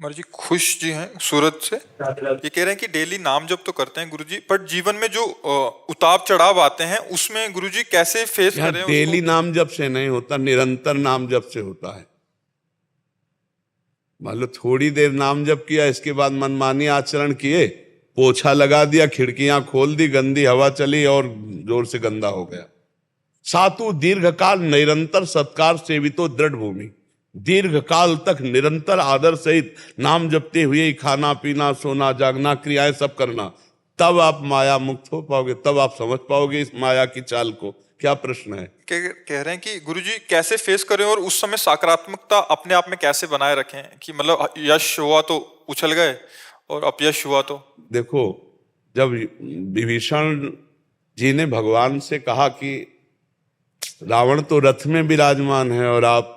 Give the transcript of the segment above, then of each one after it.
कुमार जी खुश जी हैं सूरत से। ये कह रहे हैं कि डेली नाम जप तो करते हैं गुरुजी, पर जीवन में जो उतार चढ़ाव आते हैं उसमें गुरुजी कैसे फेस यहाँ करें डेली उसको? नाम जप से नहीं होता, निरंतर नाम जप से होता है। मान लो थोड़ी देर नाम जप किया, इसके बाद मनमानी आचरण किए, पोछा लगा दिया, खिड़कियां खोल दी, गंदी हवा चली और जोर से गंदा हो गया। सातु दीर्घकाल निरंतर सत्कार सेवितो दृढ़ भूमि। दीर्घकाल तक निरंतर आदर सहित नाम जपते हुए ही खाना पीना सोना जागना क्रियाएं सब करना, तब आप माया मुक्त हो पाओगे, तब आप समझ पाओगे इस माया की चाल को। क्या प्रश्न है? कह रहे हैं कि गुरुजी कैसे फेस करें और उस समय सकारात्मकता अपने आप में कैसे बनाए रखें कि मतलब यश हुआ तो उछल गए और अपयश हुआ तो? देखो, जब विभीषण जी ने भगवान से कहा कि रावण तो रथ में विराजमान है और आप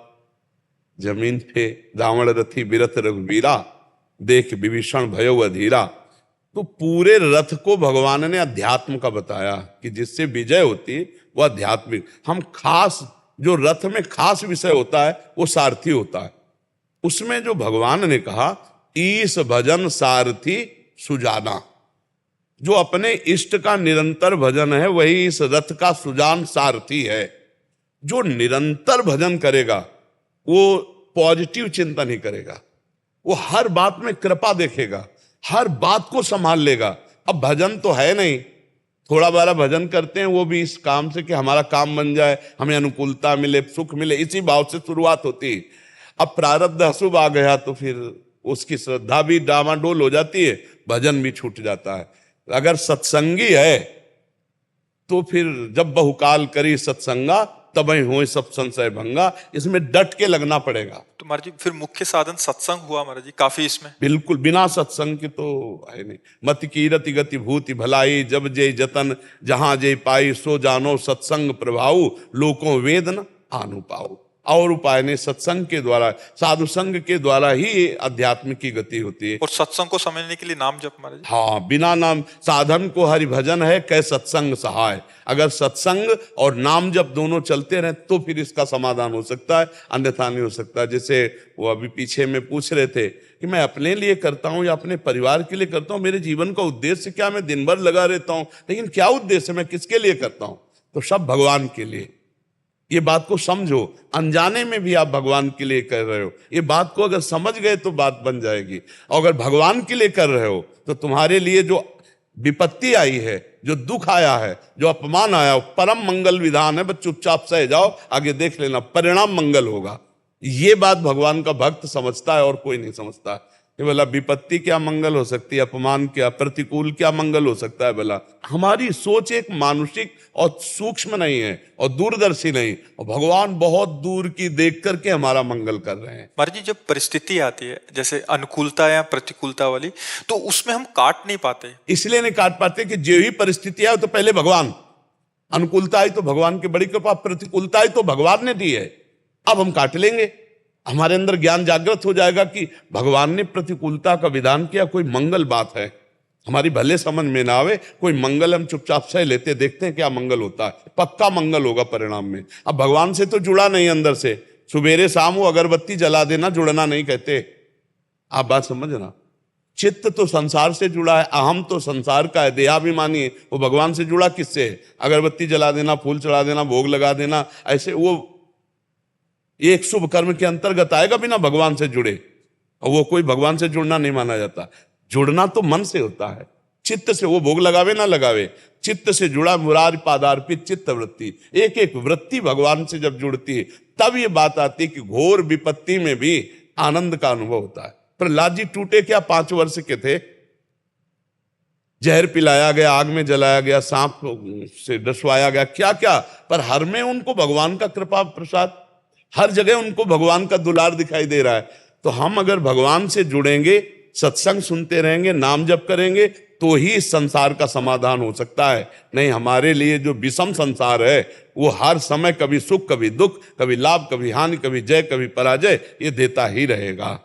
जमीन पे, रावण रथी बिरथ रघुवीरा, देख विभीषण भयो अधीरा, तो पूरे रथ को भगवान ने अध्यात्म का बताया कि जिससे विजय होती है वो आध्यात्मिक। हम खास, जो रथ में खास विषय होता है वो सारथी होता है। उसमें जो भगवान ने कहा ईश भजन सारथी सुजाना, जो अपने इष्ट का निरंतर भजन है वही इस रथ का सुजान सारथी है। जो निरंतर भजन करेगा वो पॉजिटिव चिंतन ही करेगा, वो हर बात में कृपा देखेगा, हर बात को संभाल लेगा। अब भजन तो है नहीं, थोड़ा बारा भजन करते हैं वो भी इस काम से कि हमारा काम बन जाए, हमें अनुकूलता मिले, सुख मिले, इसी भाव से शुरुआत होती है। अब प्रारब्ध अशुभ आ गया तो फिर उसकी श्रद्धा भी डामाडोल हो जाती है, भजन भी छूट जाता है। अगर सत्संगी है तो फिर जब बहुकाल करी सत्संगा तब ही हो सब संशय भंगा, इसमें डट के लगना पड़ेगा। तो महाराज जी फिर मुख्य साधन सत्संग हुआ महाराज जी काफी इसमें? बिल्कुल, बिना सत्संग के तो है नहीं। मत कीरति गति भूति भलाई, जब जय जतन जहां जय पाई, सो जानो सत्संग प्रभाऊ, लोकों वेद न आनु पाओ। और उपाय नहीं, सत्संग के द्वारा, साधु संग के द्वारा ही अध्यात्म की गति होती है। और सत्संग को समझने के लिए नाम जप महाराज जी? हाँ, बिना नाम साधन को हरि भजन है, कै सत्संग सहाय। अगर सत्संग और नाम जब दोनों चलते रहे तो फिर इसका समाधान हो सकता है, अन्यथा नहीं हो सकता। जैसे वो अभी पीछे में पूछ रहे थे कि मैं अपने लिए करता हूं या अपने परिवार के लिए करता हूं, मेरे जीवन का उद्देश्य क्या? मैं दिन भर लगा रहता हूं, लेकिन क्या उद्देश्य, मैं किसके लिए करता हूं? तो सब भगवान के लिए। ये बात को समझो, अनजाने में भी आप भगवान के लिए कर रहे हो। ये बात को अगर समझ गए तो बात बन जाएगी। और अगर भगवान के लिए कर रहे हो तो तुम्हारे लिए जो विपत्ति आई है, जो दुख आया है, जो अपमान आया, परम मंगल विधान है। बस चुपचाप सह जाओ, आगे देख लेना, परिणाम मंगल होगा। ये बात भगवान का भक्त समझता है और कोई नहीं समझता। ये बोला विपत्ति क्या मंगल हो सकती है, अपमान क्या, प्रतिकूल क्या मंगल हो सकता है? बोला हमारी सोच एक मानुषिक और सूक्ष्म नहीं है और दूरदर्शी नहीं, और भगवान बहुत दूर की देख करके हमारा मंगल कर रहे हैं। महाराज जी जब परिस्थिति आती है जैसे अनुकूलता या प्रतिकूलता वाली, तो उसमें हम काट नहीं पाते। इसलिए नहीं काट पाते कि जो ही परिस्थिति है तो पहले भगवान, अनुकूलता आई तो भगवान की बड़ी कृपा, प्रतिकूलता आई तो भगवान ने दी है। अब हम काट लेंगे, हमारे अंदर ज्ञान जागृत हो जाएगा कि भगवान ने प्रतिकूलता का विधान किया, कोई मंगल बात है। हमारी भले समझ में ना आवे, कोई मंगल हम चुपचाप सह लेते, देखते हैं क्या मंगल होता है, पक्का मंगल होगा परिणाम में। अब भगवान से तो जुड़ा नहीं अंदर से, सुबेरे शाम वो अगरबत्ती जला देना जुड़ना नहीं कहते। आप बात समझना, चित्त तो संसार से जुड़ा है, अहम तो संसार का है, देहाभिमानी है। वो भगवान से जुड़ा किससे है? अगरबत्ती जला देना, फूल चढ़ा देना, भोग लगा देना, ऐसे वो एक शुभ कर्म के अंतर्गत आएगा बिना भगवान से जुड़े। और वो कोई भगवान से जुड़ना नहीं माना जाता। जुड़ना तो मन से होता है, चित्त से। वो भोग लगावे ना लगावे, चित्त से जुड़ा, मुरारी पादार्पित चित्त वृत्ति। एक एक वृत्ति भगवान से जब जुड़ती है तब ये बात आती है कि घोर विपत्ति में भी आनंद का अनुभव होता है। प्रहलाद जी टूटे क्या, 5 वर्ष के थे, जहर पिलाया गया, आग में जलाया गया, सांप से डसवाया गया, क्या क्या, पर हर में उनको भगवान का कृपा प्रसाद, हर जगह उनको भगवान का दुलार दिखाई दे रहा है। तो हम अगर भगवान से जुड़ेंगे, सत्संग सुनते रहेंगे, नाम जप करेंगे, तो ही इस संसार का समाधान हो सकता है। नहीं, हमारे लिए जो विषम संसार है वो हर समय कभी सुख कभी दुख, कभी लाभ कभी हानि, कभी जय कभी पराजय, ये देता ही रहेगा।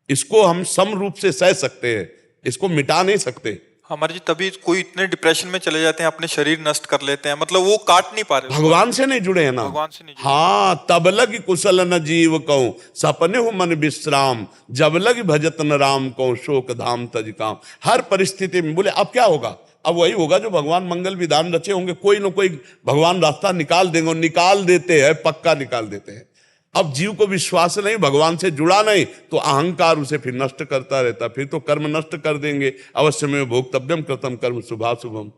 इसको हम सम रूप से सह सकते हैं, इसको मिटा नहीं सकते। हमारे जी तभी कोई इतने डिप्रेशन में चले जाते हैं, अपने शरीर नष्ट कर लेते हैं, मतलब वो काट नहीं पा रहे उसको। भगवान से नहीं जुड़े हैं ना। भगवान से नहीं जुड़े। हाँ, तब लग कुशल न जीव कहूं, सपने हो मन विश्राम, जब लग भजत न राम कहूं, शोक धाम तज काम। हर परिस्थिति में बोले अब क्या होगा, अब वही होगा जो भगवान मंगल विधान रचे होंगे, कोई ना कोई भगवान रास्ता निकाल देंगे, और निकाल देते हैं, पक्का निकाल देते हैं। अब जीव को विश्वास नहीं, भगवान से जुड़ा नहीं, तो अहंकार उसे फिर नष्ट करता रहता, फिर तो कर्म नष्ट कर देंगे। अवश्य में भोक्तव्यम कृतम कर्म शुभाशुभम।